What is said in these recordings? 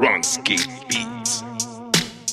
Ronski Beats.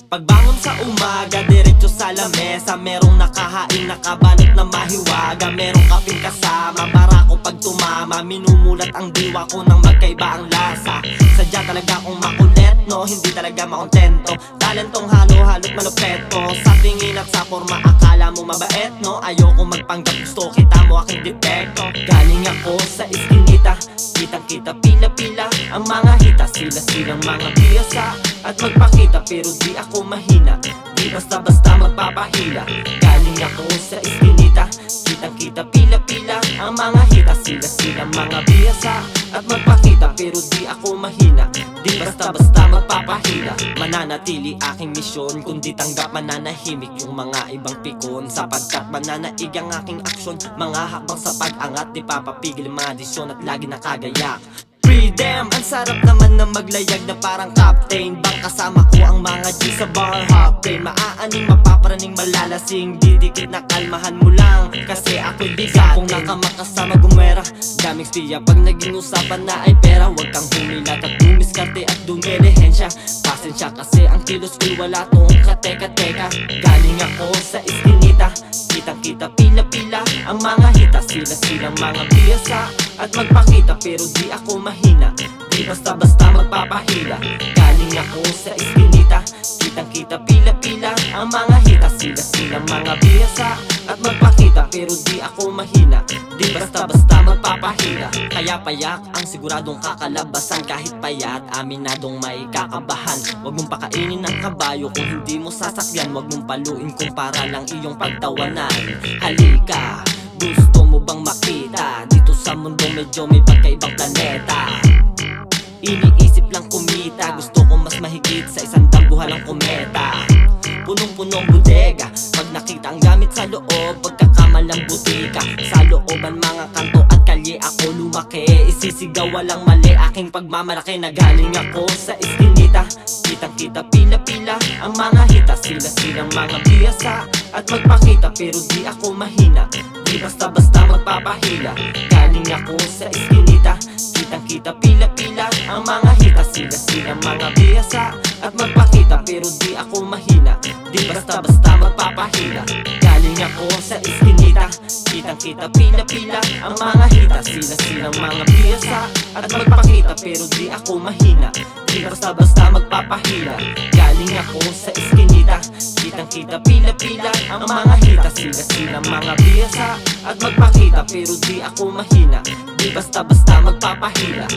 Pagbangon sa umaga, diretso sa lamesa. Merong nakahain, nakabalot na mahiwaga. Merong kaping kasama, barako pag tumama. Minumulat ang diwa ko ng magkaiba ang lasa. Sadya talaga akong makulit, no? Hindi talaga makontento. Talentong halo-halot manupeto. Sa tingin at sa forma, akala mo mabait, no? Ayoko magpanggap, gusto kita mo aking depekto. Galing ako sa iskinita, kitang-kita pila-pila ang mga hita. Sila-silang mga biyasa at magpakita, pero di ako mahina. Di basta-basta magpapahila. Galing ako sa iskinita, kitang-kita pila-pila ang mga hita. Sila-silang mga biyasa at magpakita, pero di ako mahina. Di basta-basta magpapahila. Mananatili aking misyon, kundi tanggap mananahimik yung mga ibang pikon. Sapagkat mananaig ang aking aksyon, mga habang sa pag-angat, di papapigil ang mga desisyon at lagi nakagayak. Freedom, ang sarap naman na maglayag na parang captain. Bang kasama ko ang mga G sa bar hopping. Maaaning, mapaparaning, malalasing. Didikit na kalmahan mo lang, kasi ako'y bigatin. Kung nakamakasama gumwera, daming siya pag naging usapan na ay pera. Huwag kang humilat at dumiskarte at dumilihensya. Pasensya kasi ang kilos ko'y wala tong kateka-teka. Galing ako sa iskinita, kitang-kita pila-pila ang mga hita. Sila-silang mga biyasa at magpakita, pero di ako mahina. Di basta-basta magpapahila. Galing ako sa iskinita, kitang-kita pila-pila ang mga hita. Sila-silang mga biyasa at magpakita, pero di ako mahina. Di basta-basta magpapahila. Kaya payak ang siguradong kakalabasan. Kahit payat, aminadong may kakabahan. Huwag mong pakainin ng kabayo kung hindi mo sasakyan. Huwag mong paluin kung para lang iyong pagtawanan. Halika, gusto mo bang makita? Dito sa mundo medyo may pagkaibang planeta. Iniisip lang kumita, gusto ko mas mahigit sa isang buhalang kometa. Punong-punong bodega, pag nakita ang gamit sa loob, pagkakamalang butika. Sa looban mga kanto at kalye ako lumaki. Isisigaw walang mali aking pagmamalaki. Nagaling ako sa iskinita, kitang-kita pila-pila ang mga hita. Sila-silang mga biyasa at magpakita, pero di ako mahina. Di basta-basta magpapahila. Galing ako sa iskinita, kitang-kita pila-pila ang mga hita. Sila-silang mga biyasa at magpakita, pero di ako mahina. Di basta-basta magpapahila. Galing ako sa iskinita, kitang-kita pila-pila ang mga hita. Sila-silang mga biyasa at magpakita, pero di ako mahina. Di basta-basta magpapahila. Galing ako sa iskinita, kitang-kita pila-pila ang mga hita. Sila-silang mga biyasa at magpakita, pero di ako mahina. Di basta-basta magpapahila.